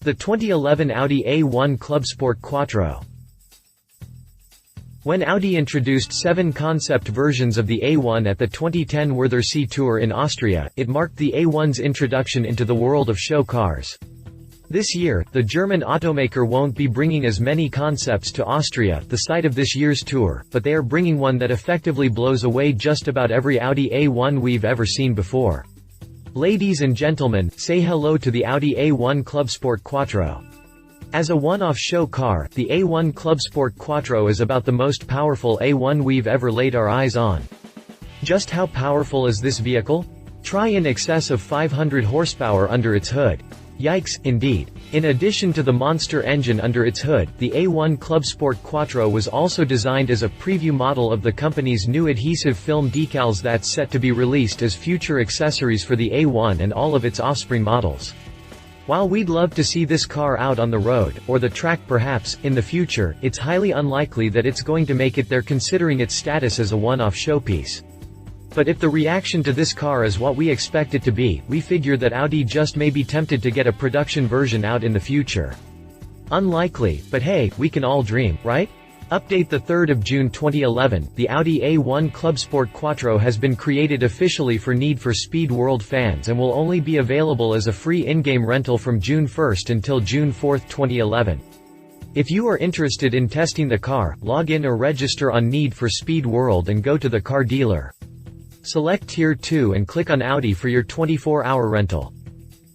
The 2011 Audi A1 Clubsport Quattro. When Audi introduced 7 concept versions of the A1 at the 2010 Wörthersee Tour in Austria, it marked the A1's introduction into the world of show cars. This year, the German automaker won't be bringing as many concepts to Austria, the site of this year's tour, but they are bringing one that effectively blows away just about every Audi A1 we've ever seen before. Ladies and gentlemen, say hello to the Audi A1 Clubsport Quattro. As a one-off show car, the A1 Clubsport Quattro is about the most powerful A1 we've ever laid our eyes on. Just how powerful is this vehicle? Try in excess of 500 horsepower under its hood. Yikes, indeed. In addition to the monster engine under its hood, the A1 Clubsport Quattro was also designed as a preview model of the company's new adhesive film decals that's set to be released as future accessories for the A1 and all of its offspring models. While we'd love to see this car out on the road, or the track perhaps, in the future, it's highly unlikely that it's going to make it there considering its status as a one-off showpiece. But if the reaction to this car is what we expect it to be, we figure that Audi just may be tempted to get a production version out in the future. Unlikely, but hey, we can all dream, right? Update: the 3rd of June 2011, the Audi A1 Clubsport Quattro has been created officially for Need for Speed World fans and will only be available as a free in-game rental from June 1st until June 4, 2011. If you are interested in testing the car, log in or register on Need for Speed World and go to the car dealer. Select Tier 2 and click on Audi for your 24-hour rental.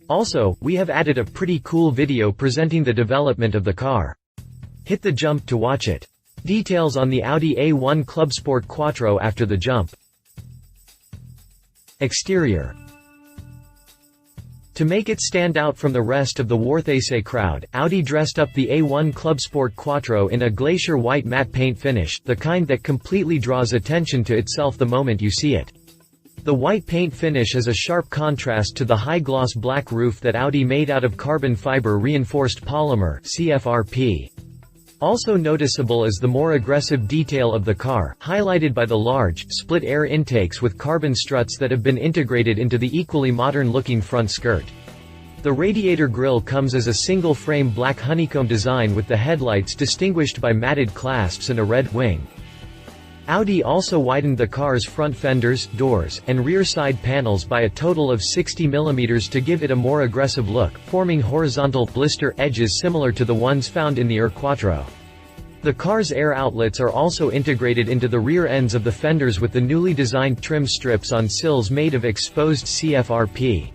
Also, we have added a pretty cool video presenting the development of the car. Hit the jump to watch it. Details on the Audi A1 Clubsport Quattro after the jump. Exterior. To make it stand out from the rest of the Wörthersee crowd, Audi dressed up the A1 Clubsport Quattro in a glacier white matte paint finish, the kind that completely draws attention to itself the moment you see it. The white paint finish is a sharp contrast to the high-gloss black roof that Audi made out of carbon fiber reinforced polymer (CFRP). Also noticeable is the more aggressive detail of the car, highlighted by the large, split-air intakes with carbon struts that have been integrated into the equally modern-looking front skirt. The radiator grille comes as a single-frame black honeycomb design with the headlights distinguished by matted clasps and a red wing. Audi also widened the car's front fenders, doors, and rear side panels by a total of 60 mm to give it a more aggressive look, forming horizontal, blister edges similar to the ones found in the Quattro. The car's air outlets are also integrated into the rear ends of the fenders with the newly designed trim strips on sills made of exposed CFRP.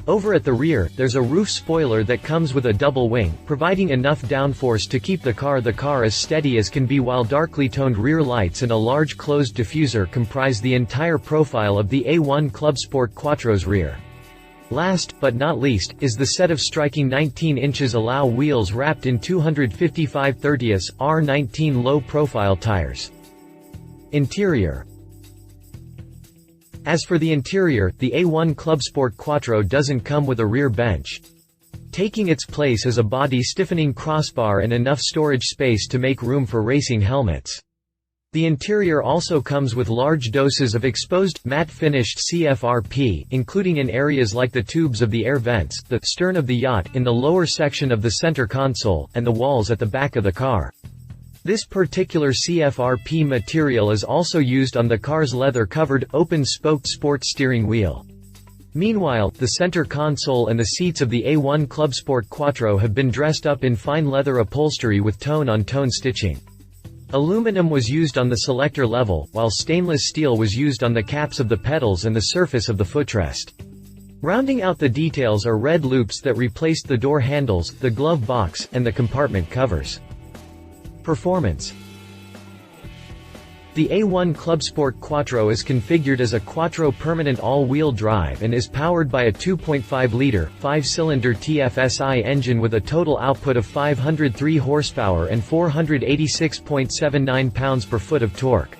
Over at the rear, there's a roof spoiler that comes with a double wing, providing enough downforce to keep the car as steady as can be, while darkly toned rear lights and a large closed diffuser comprise the entire profile of the A1 Clubsport Quattro's rear. Last, but not least, is the set of striking 19 inches alloy wheels wrapped in 255/30 R19 low-profile tires. Interior. As for the interior, the A1 Clubsport Quattro doesn't come with a rear bench. Taking its place is a body-stiffening crossbar and enough storage space to make room for racing helmets. The interior also comes with large doses of exposed, matte-finished CFRP, including in areas like the tubes of the air vents, the stern of the yacht, in the lower section of the center console, and the walls at the back of the car. This particular CFRP material is also used on the car's leather-covered, open-spoked sports steering wheel. Meanwhile, the center console and the seats of the A1 Clubsport Quattro have been dressed up in fine leather upholstery with tone-on-tone stitching. Aluminum was used on the selector level, while stainless steel was used on the caps of the pedals and the surface of the footrest. Rounding out the details are red loops that replaced the door handles, the glove box, and the compartment covers. Performance. The A1 Clubsport Quattro is configured as a Quattro permanent all-wheel drive and is powered by a 2.5-liter, 5-cylinder TFSI engine with a total output of 503 horsepower and 486.79 pounds-per-foot of torque.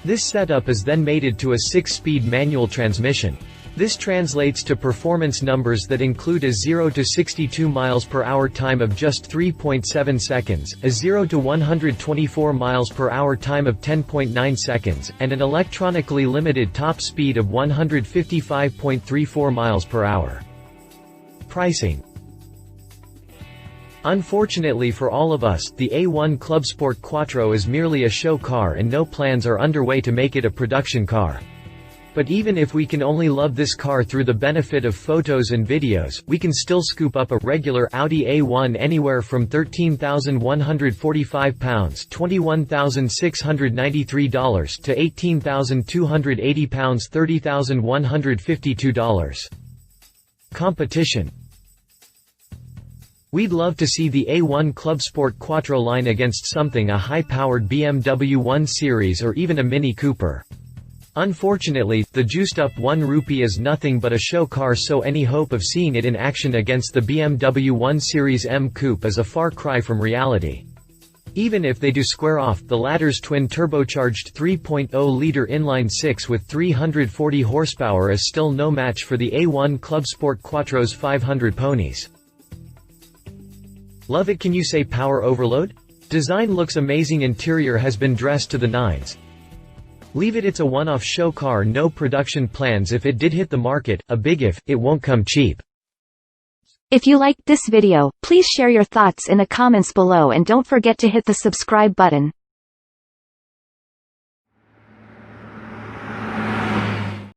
This setup is then mated to a 6-speed manual transmission. This translates to performance numbers that include a 0 to 62 miles per hour time of just 3.7 seconds, a 0 to 124 miles per hour time of 10.9 seconds, and an electronically limited top speed of 155.34 miles per hour. Pricing. Unfortunately for all of us, the A1 Clubsport Quattro is merely a show car and no plans are underway to make it a production car. But even if we can only love this car through the benefit of photos and videos, we can still scoop up a regular Audi A1 anywhere from £13,145 $21,693 to £18,280 $30,152. Competition. We'd love to see the A1 Clubsport Quattro line against something a high-powered BMW 1 Series or even a Mini Cooper. Unfortunately, the juiced-up 1 rupee is nothing but a show car, so any hope of seeing it in action against the BMW 1 Series M Coupe is a far cry from reality. Even if they do square off, the latter's twin-turbocharged 3.0-liter inline-six with 340 horsepower is still no match for the A1 Clubsport Quattro's 500 ponies. Love it? Can you say power overload? Design looks amazing, interior has been dressed to the nines. Leave it, it's a one-off show car, no production plans. If it did hit the market, a big if, it won't come cheap. If you liked this video, please share your thoughts in the comments below and don't forget to hit the subscribe button.